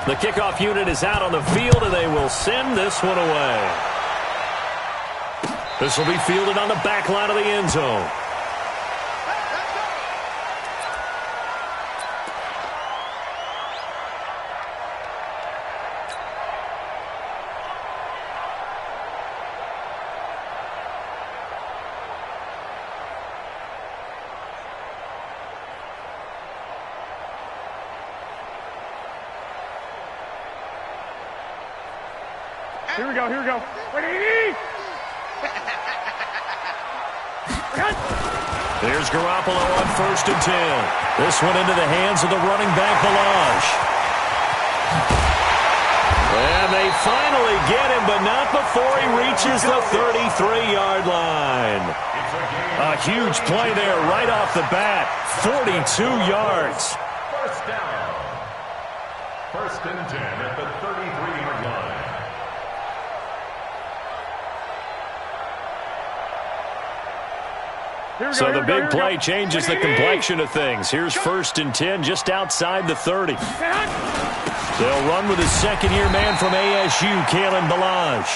The kickoff unit is out on the field, and they will send this one away. This will be fielded on the back line of the end zone. Here we go, here we go. Ready? There's Garoppolo on 1st and 10. This one into the hands of the running back, Balaj. And they finally get him, but not before he reaches the 33-yard line. A huge play there right off the bat. 42 yards. First down. 1st and 10 at the 33-yard line. So the big play changes the complexion of things. Here's 1st and 10 just outside the 30. They'll run with his second-year man from ASU, Kalen Balaj.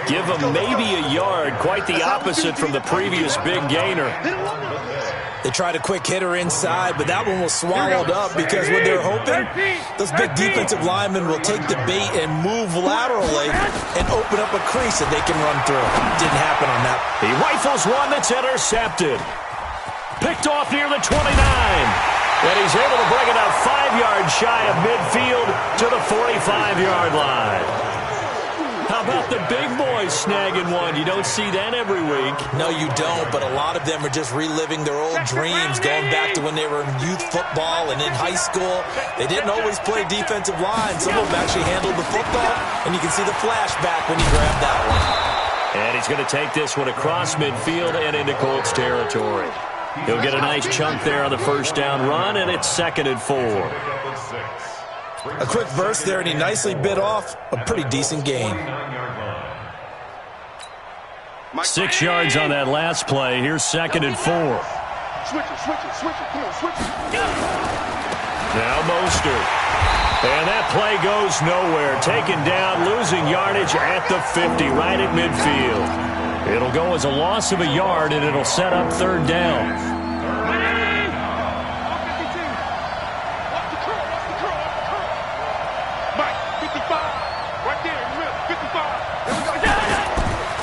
Give him maybe a yard, quite the opposite from the previous big gainer. They tried a quick hitter inside, but that one was swallowed up because what they're hoping, those big defensive linemen will take the bait and move laterally and open up a crease that they can run through. Didn't happen on that. He rifles one that's intercepted. Picked off near the 29. And he's able to bring it up 5 yards shy of midfield to the 45-yard line. How about the big boys snagging one? You don't see that every week. No, you don't, but a lot of them are just reliving their old dreams, going back to when they were in youth football and in high school. They didn't always play defensive line. Some of them actually handled the football, and you can see the flashback when he grabbed that one. And he's going to take this one across midfield and into Colts territory. He'll get a nice chunk there on the first down run, and it's 2nd and 4. A quick burst there, and he nicely bit off a pretty decent gain. 6 yards on that last play. Here's 2nd and 4. Switch it, come on, switch it. Now Mostert. And that play goes nowhere. Taken down, losing yardage at the 50, right at midfield. It'll go as a loss of a yard, and it'll set up 3rd down.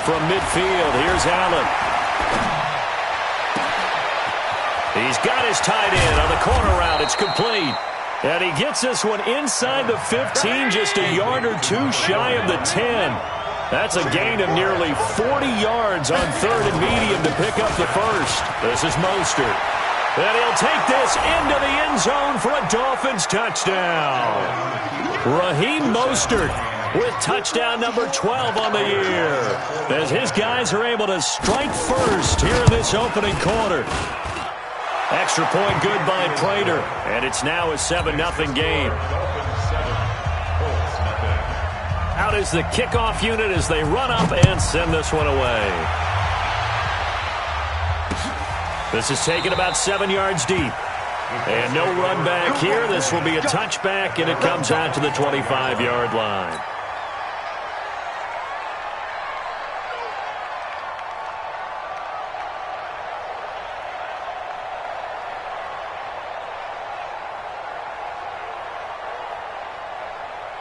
From midfield, here's Allen. He's got his tight end on the corner route. It's complete. And he gets this one inside the 15, just a yard or two shy of the 10. That's a gain of nearly 40 yards on 3rd and medium to pick up the first. This is Mostert. And he'll take this into the end zone for a Dolphins touchdown. Raheem Mostert with touchdown number 12 on the year, as his guys are able to strike first here in this opening quarter. Extra point good by Prater, and it's now a 7-0 game. Out is the kickoff unit as they run up and send this one away. This is taken about 7 yards deep. And no run back here. This will be a touchback, and it comes out to the 25-yard line.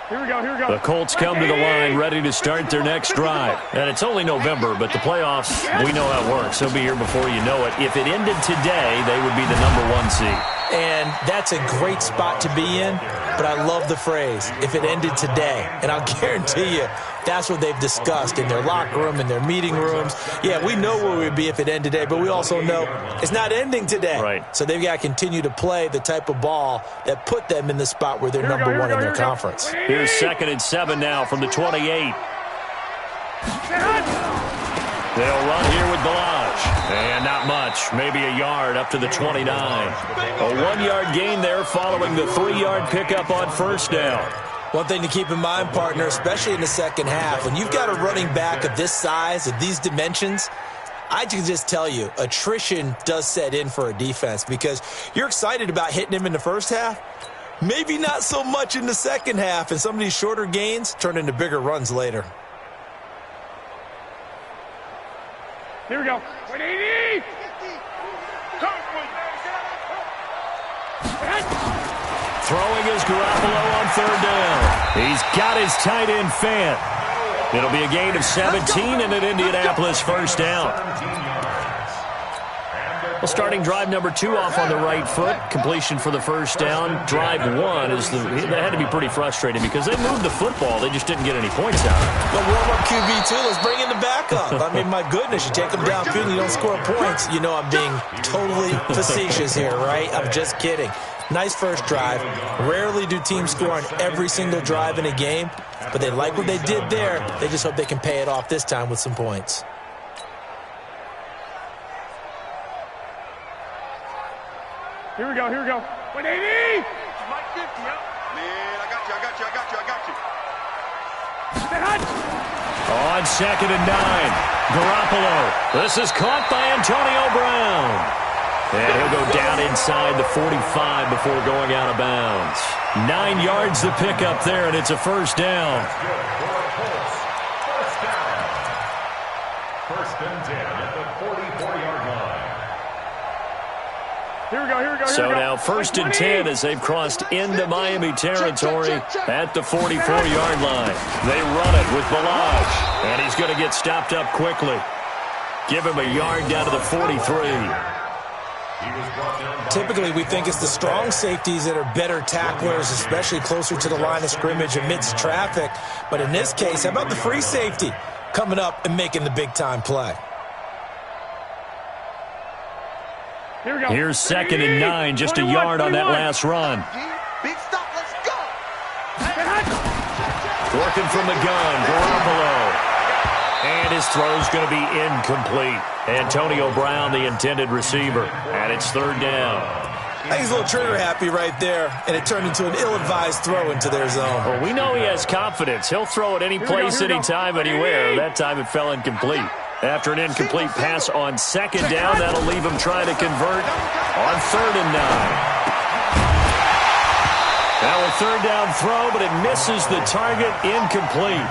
Here we go. The Colts come to the line ready to start their next drive. And it's only November, but the playoffs, we know how it works. They'll be here before you know it. If it ended today, they would be the number 1 seed. And that's a great spot to be in, but I love the phrase, if it ended today. And I'll guarantee you, that's what they've discussed in their locker room, in their meeting rooms. Yeah, we know where we'd be if it ended today, but we also know it's not ending today. Right. So they've got to continue to play the type of ball that put them in the spot where they're number 1 in their conference. Here's 2nd and 7 now from the 28. They'll run here with Balaj. And not much. Maybe a yard up to the 29. A 1-yard gain there following the 3-yard pickup on first down. One thing to keep in mind, partner, especially in the second half, when you've got a running back of this size, of these dimensions, I can just tell you, attrition does set in for a defense because you're excited about hitting him in the first half. Maybe not so much in the second half, and some of these shorter gains turn into bigger runs later. Here we go. 180. Throwing is Garoppolo on third down. He's got his tight end Fant. It'll be a gain of 17 and an Indianapolis first down. Well, starting drive number 2 off on the right foot. Completion for the first down. Drive 1 that had to be pretty frustrating because they moved the football. They just didn't get any points out of it. The warm-up QB, too. Let's bring in the backup. I mean, my goodness, you take them downfield and you don't score points. You know I'm being totally facetious here, right? I'm just kidding. Nice first drive. Rarely do teams score on every single drive in a game, but they like what they did there. They just hope they can pay it off this time with some points. Here we go, here we go. 180! Mike 50, yeah. Man, I got you. Stay hot! On 2nd and 9, Garoppolo. This is caught by Antonio Brown. And he'll go down inside the 45 before going out of bounds. 9 yards to pick up there, and it's a first down. First and 10 at the 44-yard line. Here we go. So now 1st and 10 as they've crossed into Miami territory at the 44-yard line. They run it with Balaj, and he's going to get stopped up quickly. Give him a yard down to the 43. Typically, we think it's the strong safeties that are better tacklers, especially closer to the line of scrimmage amidst traffic. But in this case, how about the free safety coming up and making the big-time play? Here we go. Here's 2nd and 9, just a yard on that last run. Big stop, let's go. Working from the gun, Garoppolo. And his throw's going to be incomplete. Antonio Brown, the intended receiver. And it's 3rd down. I think he's a little trigger happy right there, and it turned into an ill-advised throw into their zone. Well, we know he has confidence. He'll throw it any place, anytime, anywhere. That time it fell incomplete. After an incomplete pass on 2nd down, that'll leave him trying to convert on 3rd and 9. Now a 3rd down throw, but it misses the target, incomplete.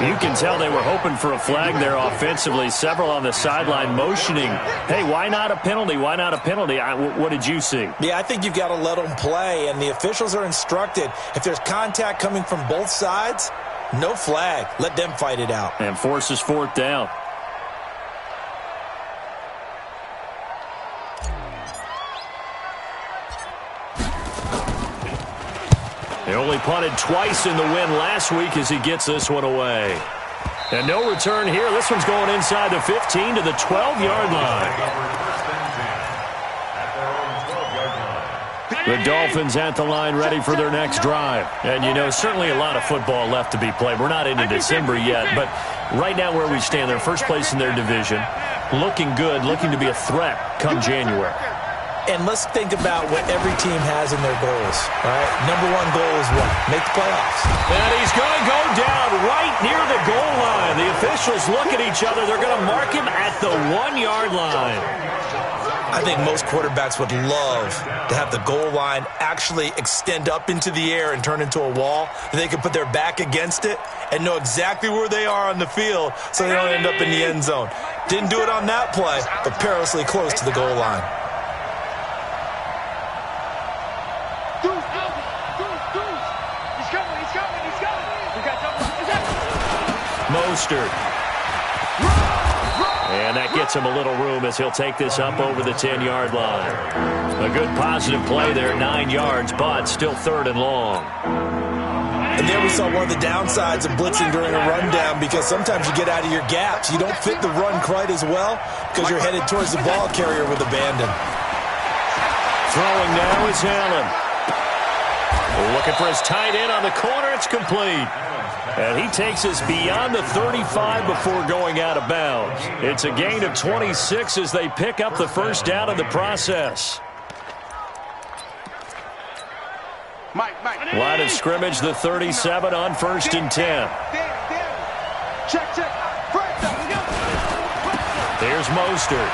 You can tell they were hoping for a flag there offensively. Several on the sideline motioning, hey, why not a penalty? Why not a penalty? What did you see? Yeah, I think you've got to let them play, and the officials are instructed. If there's contact coming from both sides, no flag. Let them fight it out. And forces 4th down. They only punted twice in the win last week as he gets this one away. And no return here. This one's going inside the 15 to the 12-yard line. The Dolphins at the line ready for their next drive. And, you know, certainly a lot of football left to be played. We're not into December yet, but right now where we stand, they're first place in their division. Looking good, looking to be a threat come January. And let's think about what every team has in their goals, all right? Number 1 goal is what? Make the playoffs. And he's going to go down right near the goal line. The officials look at each other. They're going to mark him at the 1-yard line. I think most quarterbacks would love to have the goal line actually extend up into the air and turn into a wall. They can put their back against it and know exactly where they are on the field so they don't end up in the end zone. Didn't do it on that play, but perilously close to the goal line. Mostert. And that gets him a little room as he'll take this up over the 10-yard line. A good positive play there, 9 yards, but still 3rd and long. And there we saw one of the downsides of blitzing during a rundown because sometimes you get out of your gaps. You don't fit the run quite as well because you're headed towards the ball carrier with abandon. Throwing now is Allen. Looking for his tight end on the corner. It's complete. And he takes us beyond the 35 before going out of bounds. It's a gain of 26 as they pick up the first down in the process. Line of scrimmage, the 37 on 1st and 10. Check. Here's Mostert.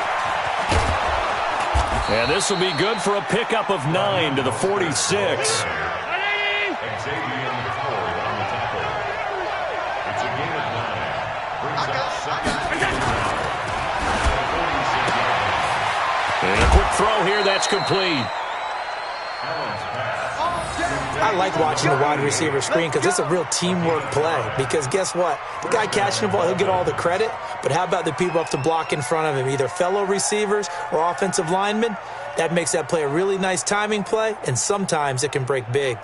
And this will be good for a pickup of 9 to the 46. It's a gain of 9. Brings up second. And a quick throw here, that's complete. I like watching the wide receiver screen because it's a real teamwork play. Because guess what? The guy catching the ball, he'll get all the credit. But how about the people up to block in front of him, either fellow receivers or offensive linemen? That makes that play a really nice timing play, and sometimes it can break big.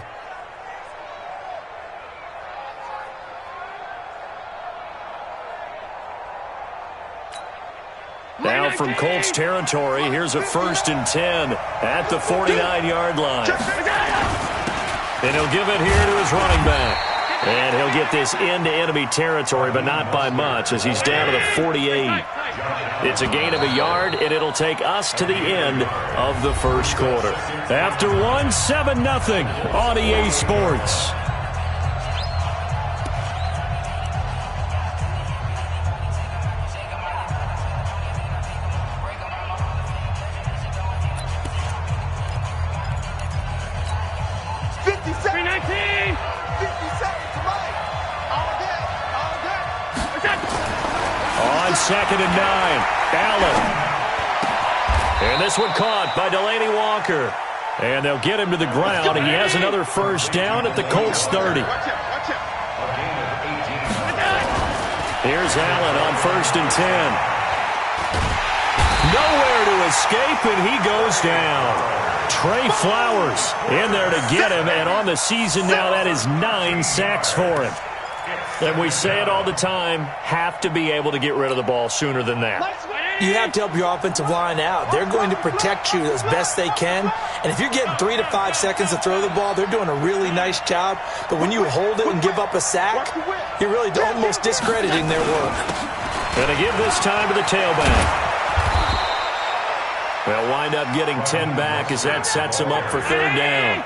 Now from Colts territory, here's a 1st and 10 at the 49-yard line. And he'll give it here to his running back. And he'll get this into enemy territory, but not by much, as he's down to the 48. It's a gain of a yard, and it'll take us to the end of the first quarter. After 7-0 on EA Sports. On 2nd and 9, Allen. And this one caught by Delaney Walker. And they'll get him to the ground. He has another first down at the Colts 30. Here's Allen on 1st and 10. Nowhere to escape, and he goes down. Trey Flowers in there to get him, and on the season now, that is 9 sacks for him. And we say it all the time, have to be able to get rid of the ball sooner than that. You have to help your offensive line out. They're going to protect you as best they can. And if you're getting 3 to 5 seconds to throw the ball, they're doing a really nice job. But when you hold it and give up a sack, you're really almost discrediting their work. Going to give this time to the tailback. They'll wind up getting 10 back as that sets them up for 3rd down.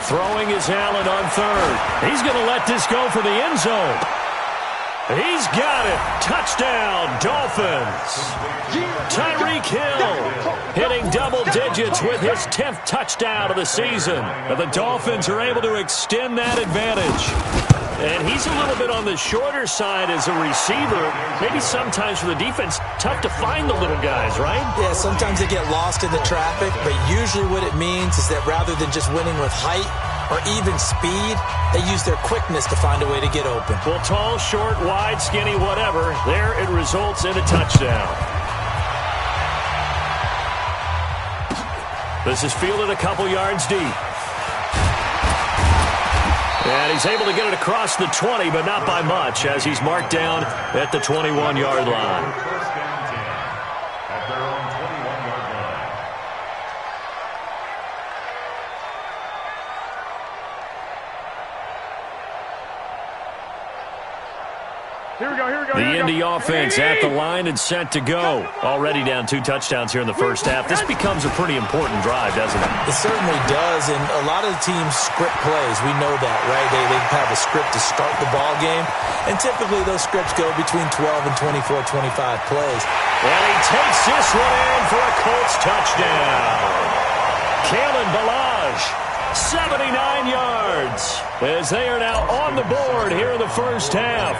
Throwing is Allen on 3rd. He's going to let this go for the end zone. He's got it. Touchdown, Dolphins. Tyreek Hill hitting double digits with his 10th touchdown of the season. And the Dolphins are able to extend that advantage. And he's a little bit on the shorter side as a receiver. Maybe sometimes for the defense, tough to find the little guys, right? Yeah, sometimes they get lost in the traffic, but usually what it means is that rather than just winning with height or even speed, they use their quickness to find a way to get open. Well, tall, short, wide, skinny, whatever, there it results in a touchdown. This is fielded a couple yards deep. And he's able to get it across the 20, but not by much, as he's marked down at the 21-yard line. First down 10 at their own 21-yard line. Here we go, here we go. The Indy offense at the line and set to go. Already down 2 touchdowns here in the first half. This becomes a pretty important drive, doesn't it? It certainly does, and a lot of the teams script plays. We know that, right? They have a script to start the ball game, and typically those scripts go between 12 and 24, 25 plays. And he takes this one in for a Colts touchdown. Kalen Ballage, 79 yards, as they are now on the board here in the first half.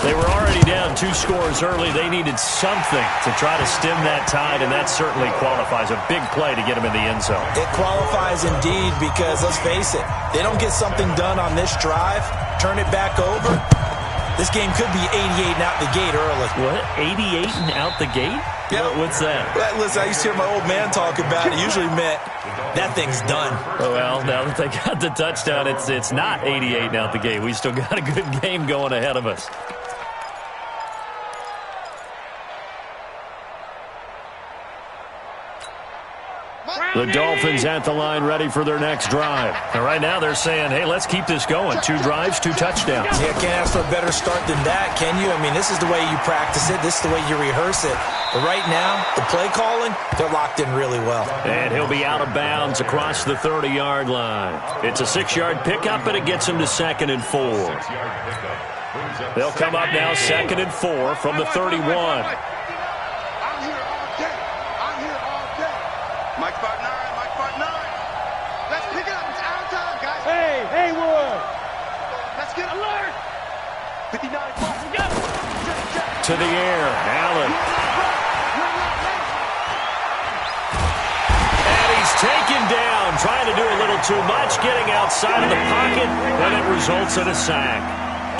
They were already down 2 scores early. They needed something to try to stem that tide, and that certainly qualifies. A big play to get them in the end zone. It qualifies indeed because, let's face it, they don't get something done on this drive, turn it back over, this game could be 88 and out the gate early. What? 88 and out the gate? Yeah. What's that? Well, listen, I used to hear my old man talk about it. Usually meant that thing's done. Well, now that they got the touchdown, it's not 88 and out the gate. We still got a good game going ahead of us. The Dolphins at the line ready for their next drive. And right now they're saying, hey, let's keep this going. 2 drives, 2 touchdowns. Yeah, can't ask for a better start than that, can you? I mean, this is the way you practice it. This is the way you rehearse it. But right now, the play calling, they're locked in really well. And he'll be out of bounds across the 30-yard line. It's a 6-yard pickup, and it gets him to 2nd and 4. They'll come up now 2nd and 4 from the 31. Hey, Wood. Let's get alert. 59. To the air, Allen. And he's taken down, trying to do a little too much, getting outside of the pocket, and it results in a sack.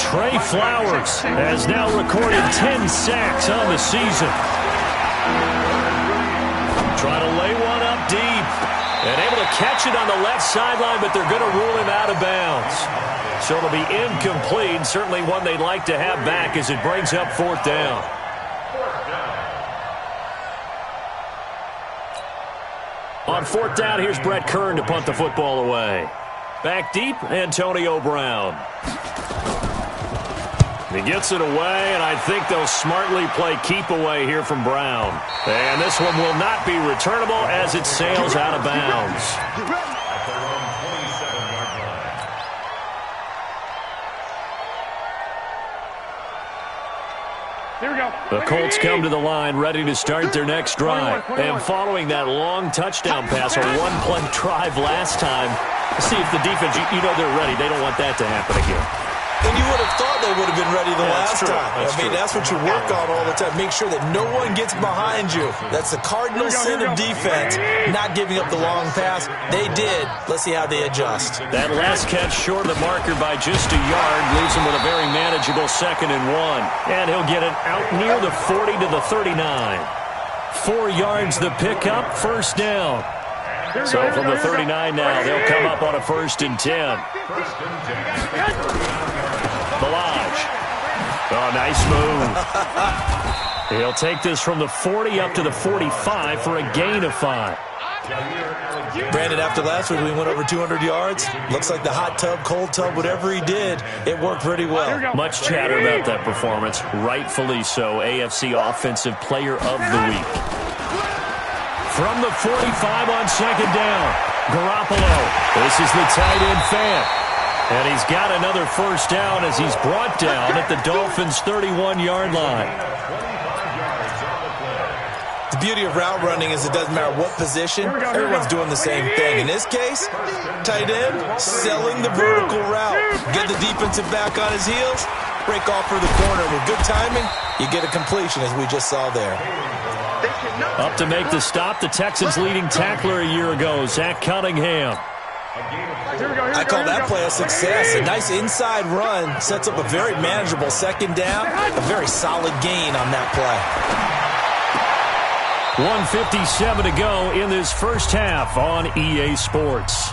Trey Flowers has now recorded 10 sacks on the season. Trying to lay one up deep. And able to catch it on the left sideline, but they're going to rule him out of bounds. So it'll be incomplete, certainly one they'd like to have back as it brings up 4th down. On 4th down, here's Brett Kern to punt the football away. Back deep, Antonio Brown. He gets it away, and I think they'll smartly play keep away here from Brown. And this one will not be returnable as it sails out of bounds. Here we go. The Colts come to the line ready to start their next drive. And following that long touchdown pass, a 1-play drive last time, see if the defense, you know they're ready. They don't want that to happen again. And you would have thought they would have been ready the last time. That's I mean, that's what you work on all the time. Make sure that no one gets behind you. That's the cardinal sin of defense, not giving up the long pass. They did. Let's see how they adjust. That last catch short of the marker by just a yard leaves him with a very manageable 2nd and 1. And he'll get it out near the 40 to the 39. 4 yards the pickup, 1st down. So from the 39 now, they'll come up on a 1st and 10. Balaj. Oh, nice move. He'll take this from the 40 up to the 45 for a gain of 5. Brandon, after last week, we went over 200 yards. Looks like the hot tub, cold tub, whatever he did, it worked pretty well. Much chatter about that performance. Rightfully so. AFC Offensive Player of the Week. From the 45 on 2nd down, Garoppolo. This is the tight end fan. And he's got another 1st down as he's brought down at the Dolphins' 31-yard line. The beauty of route running is it doesn't matter what position, everyone's doing the same thing. In this case, tight end, selling the vertical route. Get the defensive back on his heels, break off for the corner. With good timing, you get a completion as we just saw there. Up to make the stop, the Texans' leading tackler a year ago, Zach Cunningham. I call that play a success. A nice inside run sets up a very manageable 2nd down. A very solid gain on that play. 1:57 to go in this 1st half on EA Sports.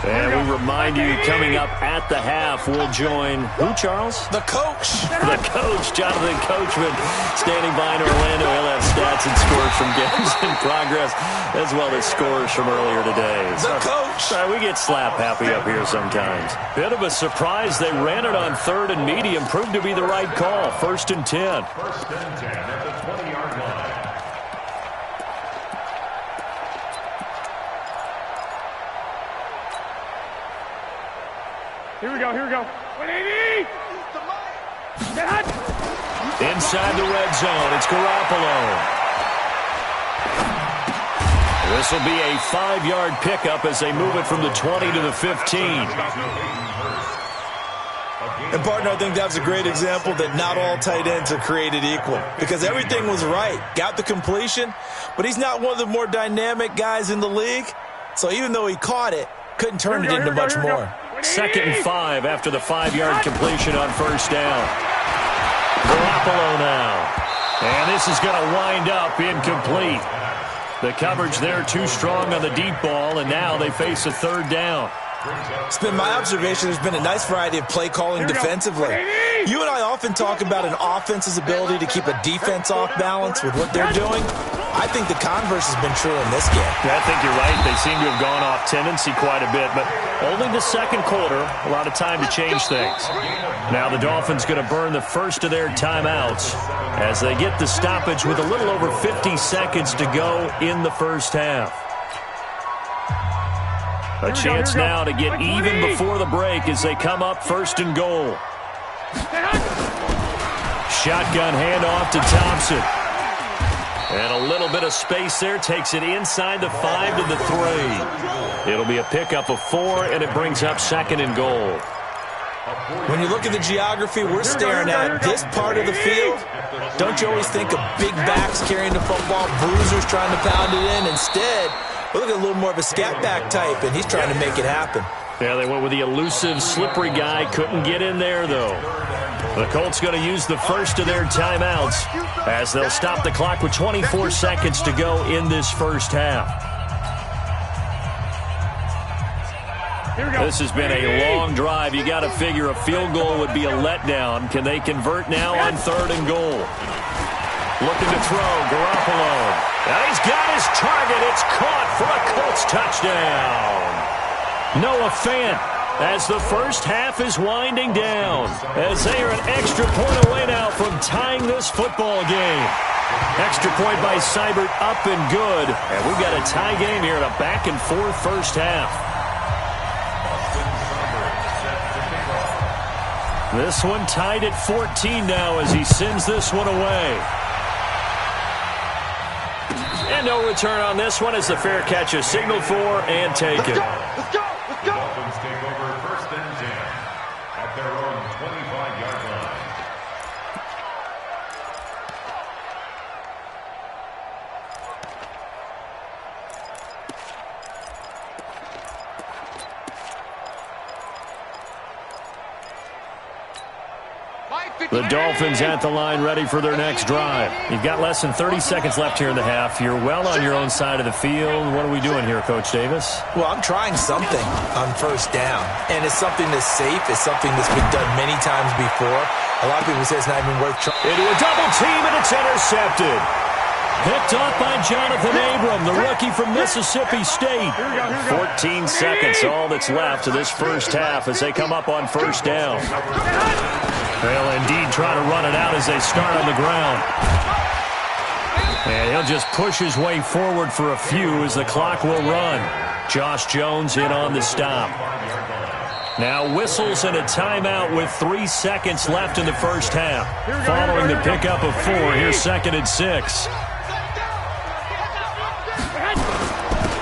And we remind you, coming up at the half, we'll join who, Charles? The coach. The coach, Jonathan Coachman, standing by in Orlando. He'll have stats and scores from games in progress, as well as scores from earlier today. The coach. We get slap happy up here sometimes. Bit of a surprise. They ran it on 3rd and medium. Proved to be the right call. 1st and 10. 1st and 10 at the 20-yard line. Here we go. 180. Inside the red zone, it's Garoppolo. This will be a 5-yard pickup as they move it from the 20 to the 15. And, partner, I think that was a great example that not all tight ends are created equal, because everything was right. Got the completion, but he's not one of the more dynamic guys in the league. So even though he caught it, couldn't turn it into much more. 2nd and 5 after the 5-yard completion on 1st down. Garoppolo now. And this is going to wind up incomplete. The coverage there too strong on the deep ball, and now they face a 3rd down. It's been my observation there's been a nice variety of play calling defensively. You and I often talk about an offense's ability to keep a defense off balance with what they're doing. I think the converse has been true in this game. Yeah, I think you're right. They seem to have gone off tendency quite a bit, but only the second quarter, a lot of time to change things. Now the Dolphins going to burn the first of their timeouts as they get the stoppage with a little over 50 seconds to go in the first half. A chance now to get even before the break as they come up first and goal. Shotgun handoff to Thompson. And a little bit of space there takes it inside the 5 to the 3. It'll be a pickup of 4, and it brings up second and goal. When you look at the geography we're staring at, this part of the field, don't you always think of big backs carrying the football, bruisers trying to pound it in? Instead, we look at a little more of a scat back type, and he's trying to make it happen. Yeah, they went with the elusive, slippery guy. Couldn't get in there, though. The Colts going to use the first of their timeouts as they'll stop the clock with 24 seconds to go in this first half. This has been a long drive. You got to figure a field goal would be a letdown. Can they convert now on third and goal? Looking to throw, Garoppolo. And he's got his target. It's caught for a Colts touchdown. Noah Fant, as the first half is winding down, as they are an extra point away now from tying this football game. Extra point by Seibert, up and good. And we've got a tie game here in a back-and-forth first half. This one tied at 14 now as he sends this one away. And no return on this one as the fair catch is signaled for and taken. Let's go! The Dolphins take over first and 10 at their own 25-yard line. The Dolphins at the line ready for their next drive. You've got less than 30 seconds left here in the half. You're well on your own side of the field. What are we doing here, Coach Davis? Well, I'm trying something on first down, and it's something that's safe. It's something that's been done many times before. A lot of people say it's not even worth trying. Into a double team, and it's intercepted. Picked off by Jonathan Abram, the rookie from Mississippi State. 14 seconds, all that's left of this first half as they come up on first down. They'll indeed try to run it out as they start on the ground. And he'll just push his way forward for a few as the clock will run. Josh Jones in on the stop. Now whistles and a timeout with 3 seconds left in the first half. Following the pickup of 4, here's second and 6.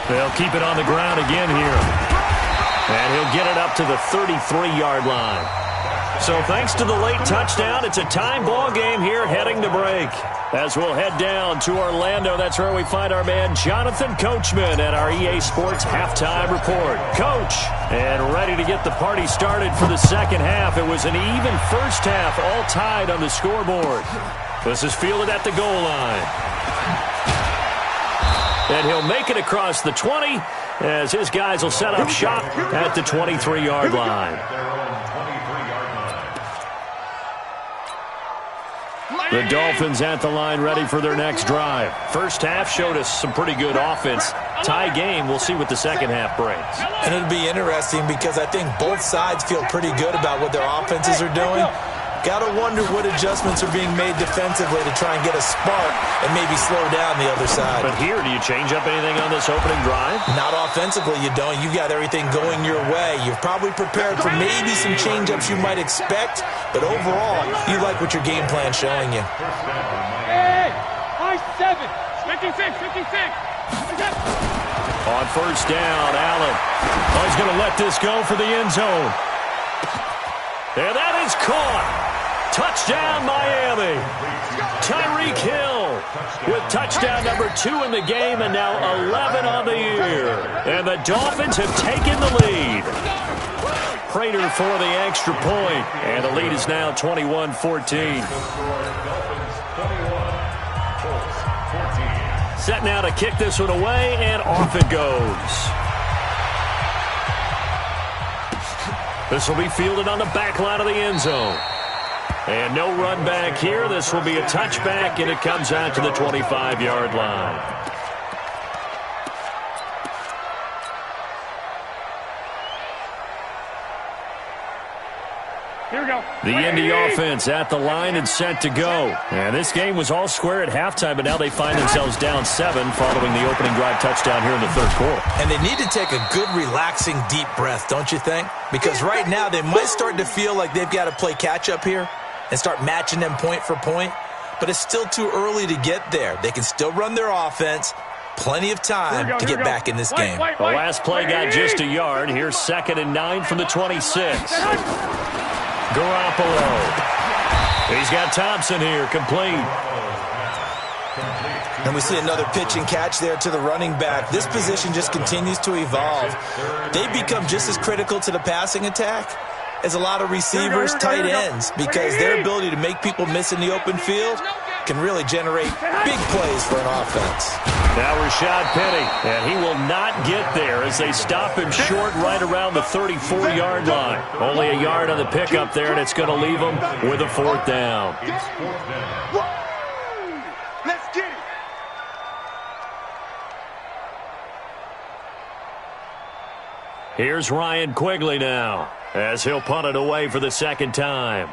They'll keep it on the ground again here. And he'll get it up to the 33-yard line. So thanks to the late touchdown, it's a time ball game here heading to break. As we'll head down to Orlando, that's where we find our man Jonathan Coachman at our EA Sports Halftime Report. Coach, and ready to get the party started for the second half. It was an even first half, all tied on the scoreboard. This is fielded at the goal line. And he'll make it across the 20 as his guys will set up shop at the 23-yard line. The Dolphins at the line ready for their next drive. First half showed us some pretty good offense. Tie game, we'll see what the second half brings. And it'll be interesting because I think both sides feel pretty good about what their offenses are doing. Got to wonder what adjustments are being made defensively to try and get a spark and maybe slow down the other side. But here, do you change up anything on this opening drive? Not offensively, you don't. You've got everything going your way. You've probably prepared for maybe some change-ups you might expect, but overall, you like what your game plan's showing you. Hey! High 7! 56! On first down, Allen. Oh, he's going to let this go for the end zone. And that is caught. Touchdown, Miami. Tyreek Hill with touchdown number 2 in the game and now 11 on the year. And the Dolphins have taken the lead. Prater for the extra point. And the lead is now 21-14. Set now to kick this one away, and off it goes. This will be fielded on the back line of the end zone. And no run back here. This will be a touchback, and it comes out to the 25-yard line. Here we go. The Indy offense at the line and set to go. And this game was all square at halftime, but now they find themselves down 7 following the opening drive touchdown here in the third quarter. And they need to take a good, relaxing, deep breath, don't you think? Because right now they might start to feel like they've got to play catch-up here and start matching them point for point. But it's still too early to get there. They can still run their offense. Plenty of time to get back in this game. The last play got just a yard. Here's 2nd and 9 from the 26. Garoppolo. He's got Thompson here, complete. And we see another pitch and catch there to the running back. This position just continues to evolve. They become just as critical to the passing attack as a lot of receivers, tight ends, because their ability to make people miss in the open field can really generate big plays for an offense. Now Rashad Penny, and he will not get there as they stop him short right around the 34-yard line. Only a yard on the pickup there, and it's going to leave him with a 4th down. Let's get it. Here's Ryan Quigley now as he'll punt it away for the 2nd time.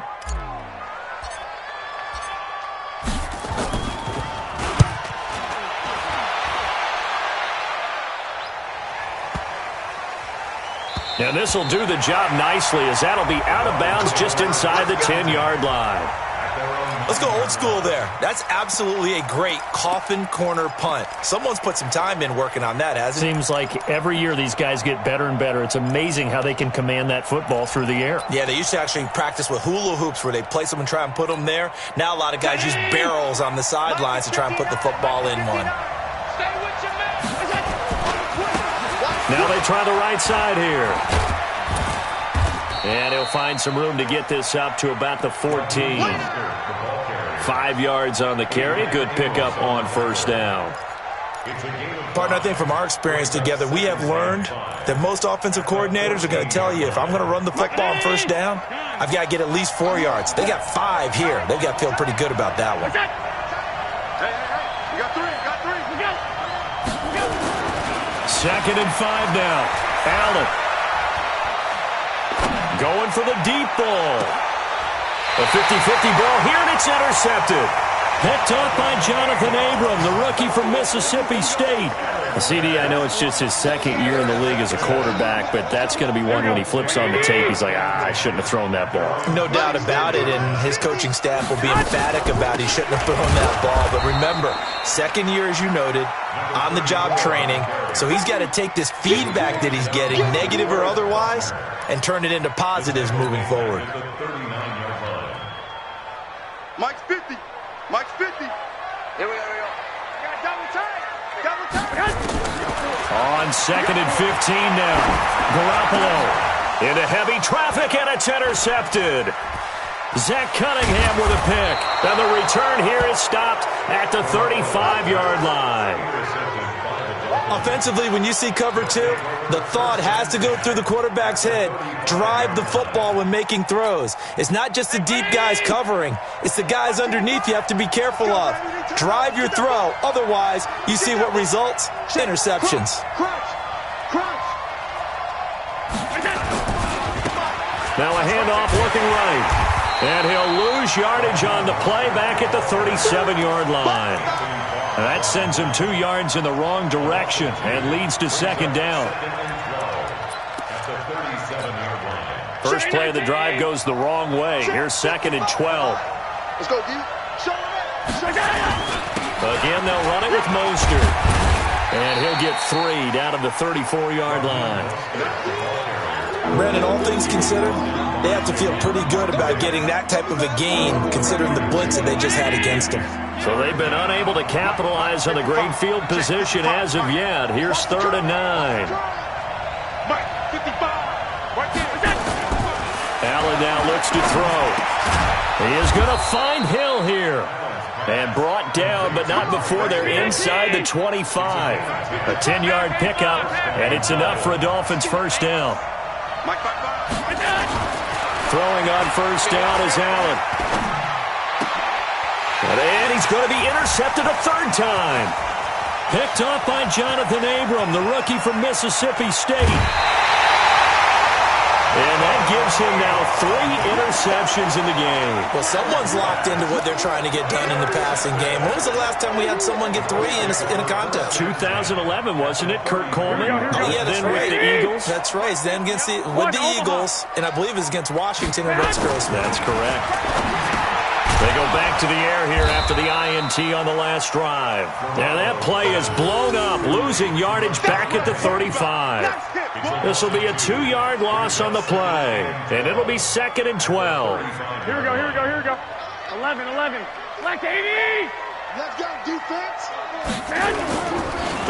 And this will do the job nicely as that'll be out of bounds just inside the 10-yard line. Let's go old school there. That's absolutely a great coffin corner punt. Someone's put some time in working on that, hasn't it? Seems like every year these guys get better and better. It's amazing how they can command that football through the air. Yeah, they used to actually practice with hula hoops where they place them and try and put them there. Now a lot of guys use barrels on the sidelines to try and put the football in one. Now they try the right side here. And he'll find some room to get this up to about the 14. 5 yards on the carry. Good pickup on 1st down. Partner, I think from our experience together, we have learned that most offensive coordinators are going to tell you, if I'm going to run the football on 1st down, I've got to get at least 4 yards. They got 5 here. They've got to feel pretty good about that one. Hey, we got 3, we got 2nd and 5 now. Allen. Going for the deep ball. A 50-50 ball here, and it's intercepted. Picked off by Jonathan Abram, the rookie from Mississippi State. CD, I know it's just his 2nd year in the league as a quarterback, but that's going to be one when he flips on the tape. He's like, I shouldn't have thrown that ball. No doubt about it, and his coaching staff will be emphatic about he shouldn't have thrown that ball. But remember, 2nd year, as you noted, on-the-job training, so he's got to take this feedback that he's getting, negative or otherwise, and turn it into positives moving forward. Mike's 50. Mike's 50. Here we go. Got double time. On 2nd and 15 now. Garoppolo into heavy traffic, and it's intercepted. Zach Cunningham with a pick. And the return here is stopped at the 35-yard line. Offensively, when you see cover 2, the thought has to go through the quarterback's head. Drive the football when making throws. It's not just the deep guys covering. It's the guys underneath you have to be careful of. Drive your throw. Otherwise, you see what results? Interceptions. Now a handoff looking right. And he'll lose yardage on the play back at the 37-yard line. And that sends him 2 yards in the wrong direction and leads to 2nd down. First play of the drive goes the wrong way. Here's 2nd and 12. Let's go, D. Again, they'll run it with Mostert. And he'll get 3 down to the 34-yard line. Brandon, all things considered, they have to feel pretty good about getting that type of a gain, considering the blitz that they just had against them. So they've been unable to capitalize on the great field position as of yet. Here's 3rd and 9. Allen now looks to throw. He is going to find Hill here. And brought down, but not before they're inside the 25. A 10-yard pickup, and it's enough for a Dolphins 1st down. Throwing on first down is Allen. And he's going to be intercepted a third time. Picked off by Jonathan Abram, the rookie from Mississippi State. And that gives him now 3 interceptions in the game. Well, someone's locked into what they're trying to get done in the passing game. When was the last time we had someone get 3 in a contest? 2011, wasn't it? Kurt Coleman. Oh, yeah, that's then right. with the Eagles. That's right. Then with the Eagles, and I believe it's against Washington and Rex Grossman. That's correct. They go back to the air here after the INT on the last drive. And that play is blown up, losing yardage back at the 35. This will be a 2-yard loss on the play, and it'll be 2nd and 12. Here we go. 11. Black 80. Let's go, defense.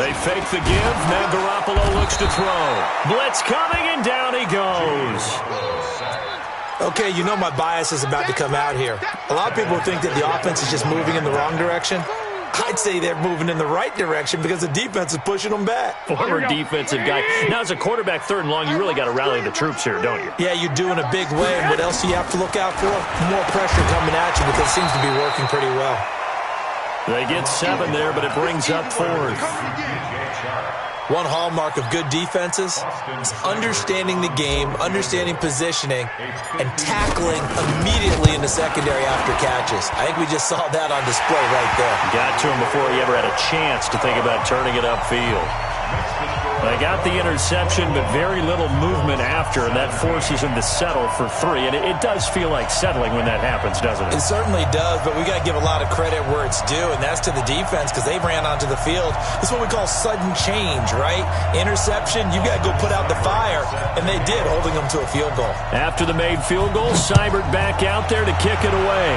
They fake the give. Now Garoppolo looks to throw. Blitz coming, and down he goes. Okay, you know my bias is about to come out here. A lot of people think that the offense is just moving in the wrong direction. I'd say they're moving in the right direction because the defense is pushing them back. Former defensive guy. Now, as a quarterback, 3rd and long, you really got to rally the troops here, don't you? Yeah, you do in a big way. And what else do you have to look out for? More pressure coming at you because it seems to be working pretty well. They get 7 there, but it brings up 4th. One hallmark of good defenses is understanding the game, understanding positioning, and tackling immediately in the secondary after catches. I think we just saw that on display right there. Got to him before he ever had a chance to think about turning it upfield. They got the interception, but very little movement after, and that forces him to settle for 3. And it does feel like settling when that happens, doesn't it? It certainly does, but we got to give a lot of credit where it's due, and that's to the defense because they ran onto the field. This is what we call sudden change, right? Interception, you got to go put out the fire, and they did, holding them to a field goal. After the made field goal, Seibert back out there to kick it away.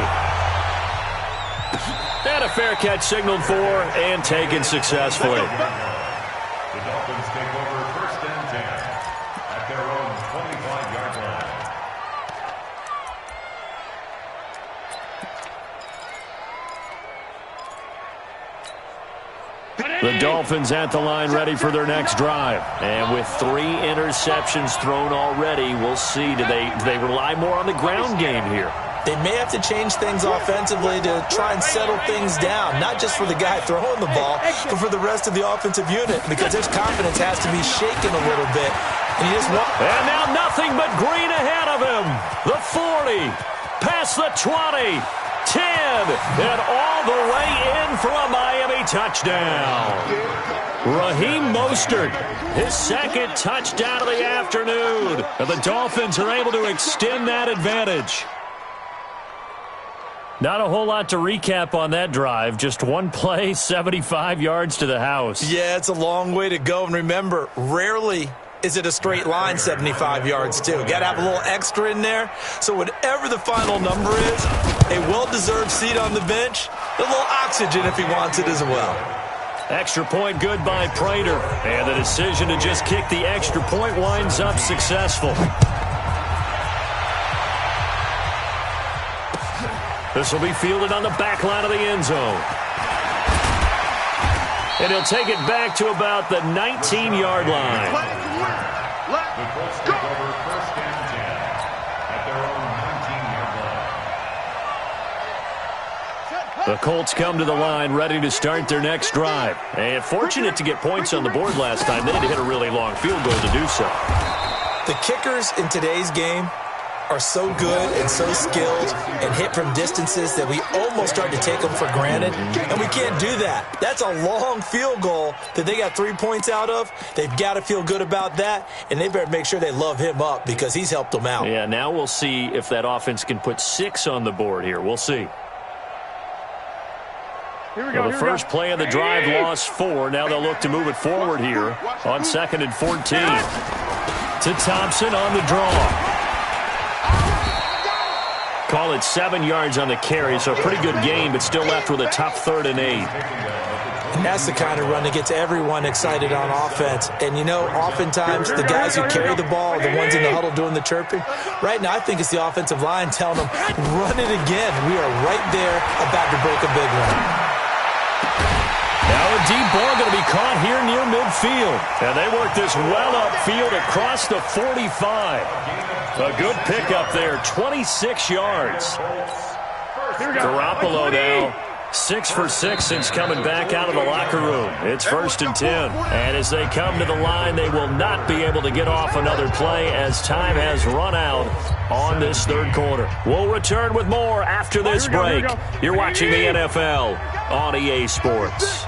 And a fair catch signaled for and taken successfully. The Dolphins take over 1st and 10 at their own 25-yard line. The Dolphins at the line ready for their next drive. And with 3 interceptions thrown already, we'll see. Do they rely more on the ground game here? They may have to change things offensively to try and settle things down, not just for the guy throwing the ball, but for the rest of the offensive unit, because their confidence has to be shaken a little bit. And now nothing but green ahead of him. The 40, past the 20, 10, and all the way in for a Miami touchdown. Raheem Mostert, his 2nd touchdown of the afternoon. And the Dolphins are able to extend that advantage. Not a whole lot to recap on that drive. Just one play, 75 yards to the house. Yeah, it's a long way to go. And remember, rarely is it a straight line 75 yards, too. Got to have a little extra in there. So whatever the final number is, a well-deserved seat on the bench, a little oxygen if he wants it as well. Extra point good by Prater. And the decision to just kick the extra point winds up successful. This will be fielded on the back line of the end zone. And he'll take it back to about the 19-yard line. The Colts take over 1st and 10 at their own 19-yard line. The Colts come to the line ready to start their next drive. And fortunate to get points on the board last time. They had to hit a really long field goal to do so. The kickers in today's game are so good and so skilled and hit from distances that we almost start to take them for granted, and we can't do that. That's a long field goal that they got 3 points out of. They've got to feel good about that, and they better make sure they love him up because he's helped them out. Yeah, now we'll see if that offense can put 6 on the board here. We'll see. Well, the first play of the drive lost 4. Now they'll look to move it forward here on 2nd and 14. To Thompson on the draw. Call it 7 yards on the carry, so a pretty good gain, but still left with a tough 3rd and 8. And that's the kind of run that gets everyone excited on offense. And, you know, oftentimes the guys who carry the ball are the ones in the huddle doing the chirping. Right now, I think it's the offensive line telling them, run it again. We are right there about to break a big one. Now a deep ball going to be caught here near midfield. And they work this well upfield across the 45. A good pickup there, 26 yards. Garoppolo now 6 for 6 since coming back out of the locker room. It's 1st and 10. And as they come to the line, they will not be able to get off another play as time has run out on this third quarter. We'll return with more after this break. You're watching the NFL on EA Sports.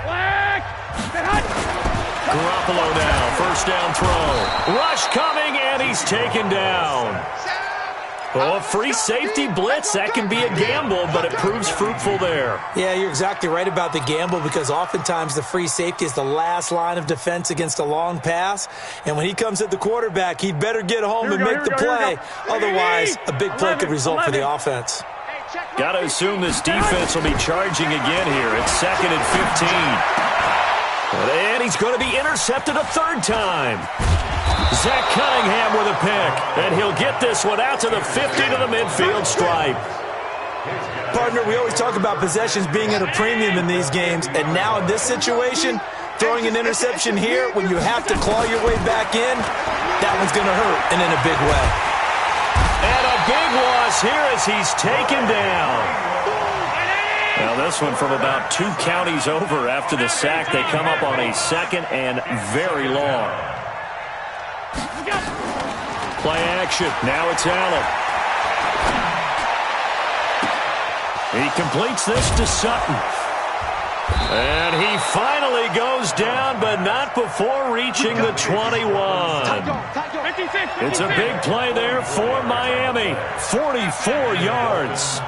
Garoppolo now, 1st down throw. Rush coming, and he's taken down. Oh, free safety blitz, that can be a gamble, but it proves fruitful there. Yeah, you're exactly right about the gamble because oftentimes the free safety is the last line of defense against a long pass. And when he comes at the quarterback, he better get home and make the play. Otherwise, a big play could result for the offense. Got to assume this defense will be charging again here. It's 2nd and 15. And he's going to be intercepted a third time. Zach Cunningham with a pick, and he'll get this one out to the 50 to the midfield stripe. Partner, we always talk about possessions being at a premium in these games, and now in this situation, throwing an interception here when you have to claw your way back in, that one's going to hurt, and in a big way. And a big loss here as he's taken down. Now this one from about 2 counties over after the sack. They come up on a 2nd and very long. Play action. Now it's Allen. He completes this to Sutton. And he finally goes down, but not before reaching the 21. It's a big play there for Miami. 44 yards.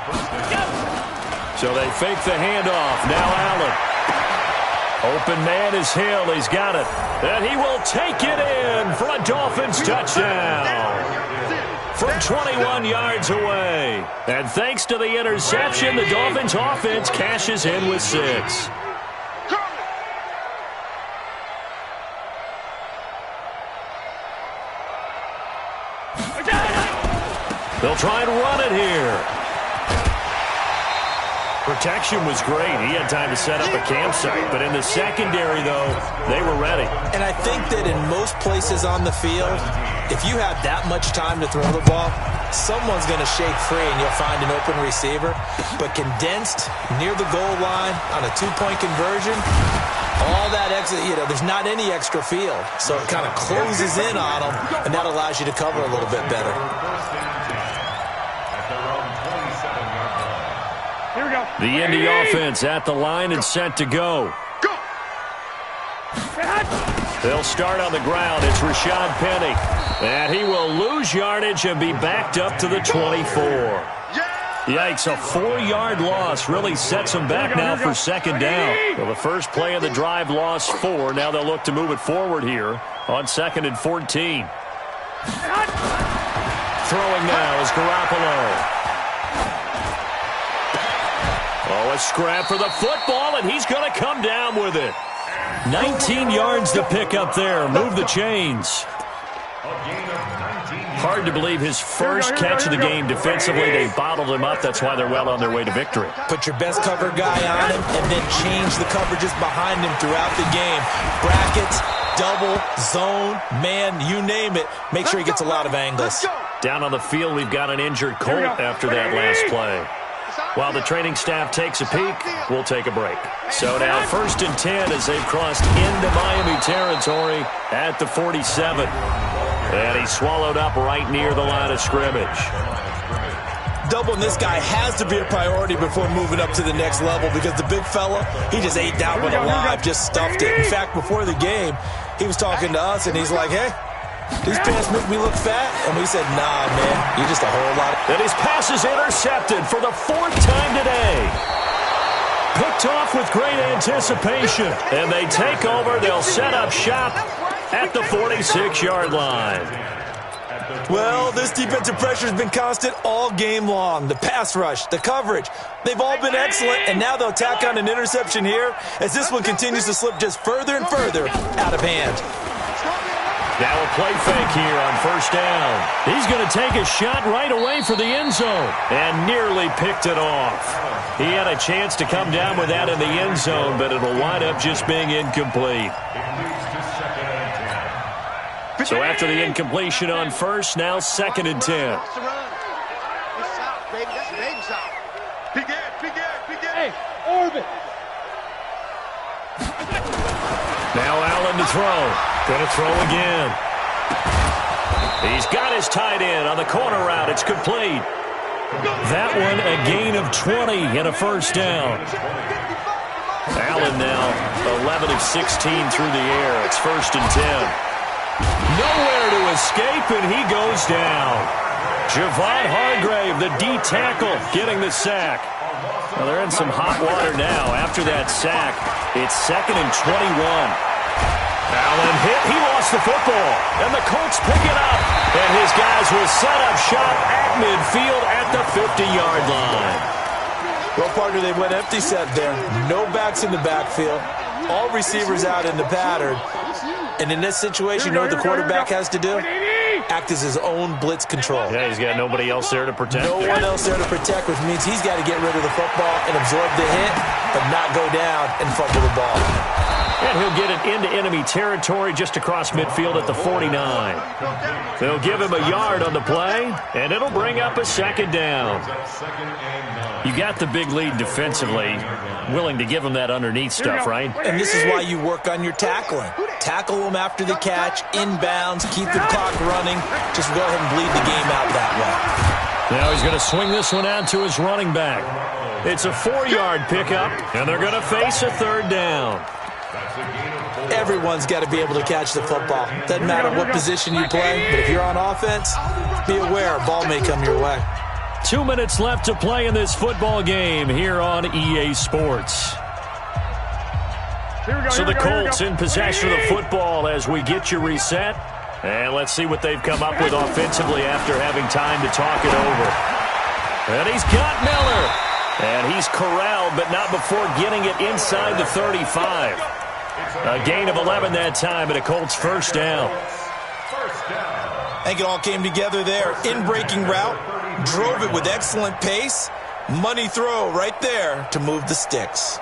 So they fake the handoff. Now Allen. Open man is Hill. He's got it. And he will take it in for a Dolphins touchdown from 21 yards away. And thanks to the interception, the Dolphins offense cashes in with 6. They'll try and run it here. Protection was great. He had time to set up a campsite. But in the secondary, though, they were ready. And I think that in most places on the field, if you have that much time to throw the ball, someone's going to shake free and you'll find an open receiver. But condensed near the goal line on a 2-point conversion, all that extra, there's not any extra field. So it kind of closes in on them, and that allows you to cover a little bit better. The Indy offense at the line and set to go. They'll start on the ground. It's Rashad Penny. And he will lose yardage and be backed up to the 24. Yikes, a 4-yard loss really sets them back now for 2nd down. Well, the first play of the drive lost 4. Now they'll look to move it forward here on 2nd and 14. Throwing now is Garoppolo. Oh, a scrap for the football, and he's going to come down with it. 19 yards to pick up there. Move the chains. Hard to believe his first catch of the game defensively. They bottled him up. That's why they're well on their way to victory. Put your best cover guy on him and then change the coverages behind him throughout the game. Brackets, double, zone, man, you name it. Make sure he gets a lot of angles. Down on the field, we've got an injured Colt after that last play. While the training staff takes a peek, we'll take a break. So now 1st and 10 as they've crossed into Miami territory at the 47. And he's swallowed up right near the line of scrimmage. Doubling this guy has to be a priority before moving up to the next level because the big fella, he just ate that one alive, just stuffed it. In fact, before the game, he was talking to us, and he's like, hey, these pants make me look fat? And we said, nah, man, you're just a whole lot. And his pass is intercepted for the 4th time today. Picked off with great anticipation. And they take over. They'll set up shop at the 46-yard line. Well, this defensive pressure has been constant all game long. The pass rush, the coverage, they've all been excellent, and now they'll tack on an interception here as this one continues to slip just further and further out of hand. Now a play fake here on 1st down. He's going to take a shot right away for the end zone and nearly picked it off. He had a chance to come down with that in the end zone, but it'll wind up just being incomplete. So after the incompletion on first, now 2nd and 10. Hey, orbit. Now Allen to throw. Going to throw again. He's got his tight end on the corner route. It's complete. That one a gain of 20 and a first down. Allen now 11 of 16 through the air. It's 1st and 10. Nowhere to escape, and he goes down. Javon Hargrave, the D tackle, getting the sack. Well, they're in some hot water now after that sack. It's 2nd and 21. Allen hit. He lost the football. And the Colts pick it up. And his guys will set up shop at midfield at the 50-yard line. Well, partner, they went empty set there. No backs in the backfield. All receivers out in the pattern. And in this situation, you know what the quarterback has to do? Act as his own blitz control. Yeah, he's got nobody else there to protect. No one else there to protect, which means he's got to get rid of the football and absorb the hit, but not go down and fumble the ball. And he'll get it into enemy territory just across midfield at the 49. They'll give him a yard on the play, and it'll bring up a 2nd down. You got the big lead defensively, willing to give him that underneath stuff, right? And this is why you work on your tackling. Tackle them after the catch, inbounds, keep the clock running. Just go ahead and bleed the game out that way. Now he's going to swing this one out to his running back. It's a 4-yard pickup, and they're going to face a 3rd down. Everyone's got to be able to catch the football. Doesn't matter what position you play, but if you're on offense, be aware a ball may come your way. 2 minutes left to play in this football game here on EA Sports. So the Colts in possession of the football as we get you reset. And let's see what they've come up with offensively after having time to talk it over. And he's got Miller. And he's corralled, but not before getting it inside the 35. A gain of 11 that time, and a Colts 1st down. I think it all came together there. In-breaking route, drove it with excellent pace. Money throw right there to move the sticks.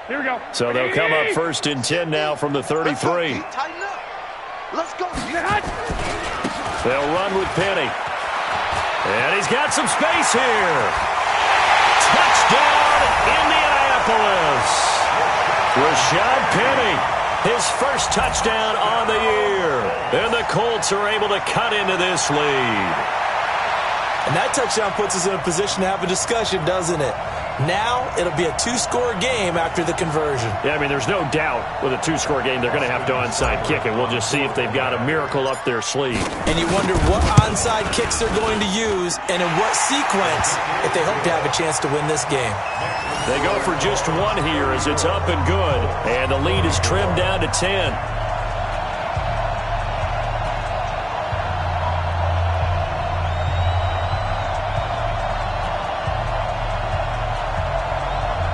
Here we go. So they'll come up 1st and 10 now from the 33. Let's go. They'll run with Penny. And he's got some space here. Touchdown, Indianapolis. Rashad Penny, his first touchdown on the year. And the Colts are able to cut into this lead. And that touchdown puts us in a position to have a discussion, doesn't it? Now it'll be a 2-score game after the conversion. Yeah, I mean, there's no doubt with a 2-score game they're going to have to onside kick it. We'll just see if they've got a miracle up their sleeve. And you wonder what onside kicks they're going to use and in what sequence if they hope to have a chance to win this game. They go for just one here as it's up and good. And the lead is trimmed down to 10.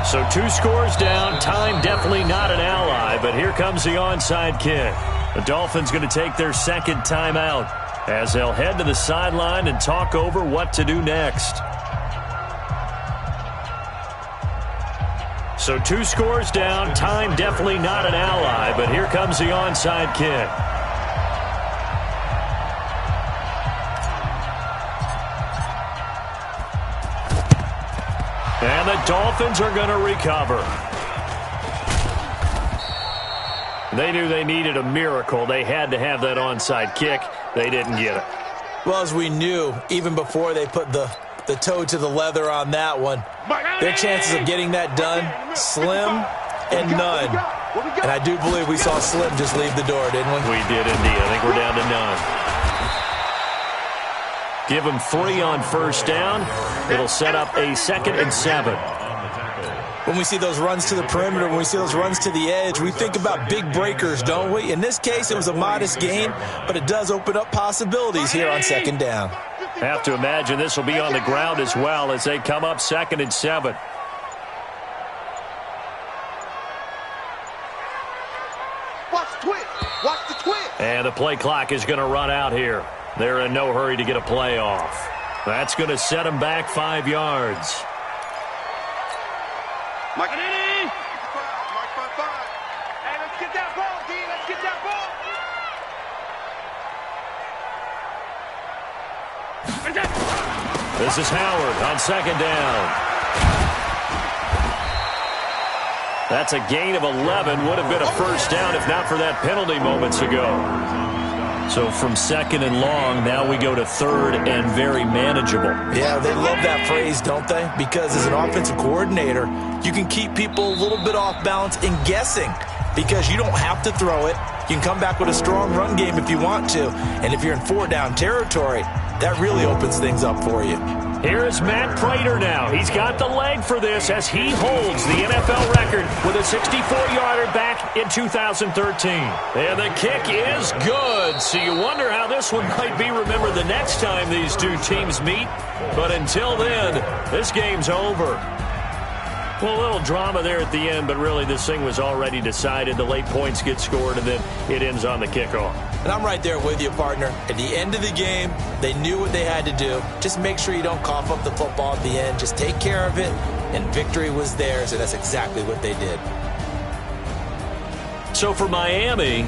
So 2 scores down, time definitely not an ally, but here comes the onside kick. The Dolphins going to take their 2nd timeout as they'll head to the sideline and talk over what to do next. So 2 scores down, time definitely not an ally, but here comes the onside kick. And the Dolphins are going to recover. They knew they needed a miracle. They had to have that onside kick. They didn't get it. Well, as we knew, even before they put the toe to the leather on that one, their chances of getting that done, slim and none. And I do believe we saw Slim just leave the door, didn't we? We did indeed. I think we're down to none. Give them 3 on 1st down. It'll set up a 2nd and 7. When we see those runs to the perimeter, when we see those runs to the edge, we think about big breakers, don't we? In this case, it was a modest gain, but it does open up possibilities here on 2nd down. Have to imagine this will be on the ground as well as they come up 2nd and 7. Watch the twist. Watch the twist. And the play clock is going to run out here. They're in no hurry to get a play off. That's going to set them back 5 yards. Mike. Hey, let's get that ball, D. Let's get that ball. This is Howard on second down. That's a gain of 11. Would have been a first down if not for that penalty moments ago. So from second and long, now we go to third and very manageable. Yeah, they love that phrase, don't they? Because as an offensive coordinator, you can keep people a little bit off balance in guessing because you don't have to throw it. You can come back with a strong run game if you want to. And if you're in four-down territory, that really opens things up for you. Here is Matt Prater now. He's got the leg for this as he holds the NFL record with a 64-yarder back in 2013. And the kick is good. So you wonder how this one might be remembered the next time these two teams meet. But until then, this game's over. Well, a little drama there at the end, but really this thing was already decided. The late points get scored, and then it ends on the kickoff. And I'm right there with you, partner. At the end of the game, they knew what they had to do. Just make sure you don't cough up the football at the end. Just take care of it, and victory was theirs, and that's exactly what they did. So for Miami,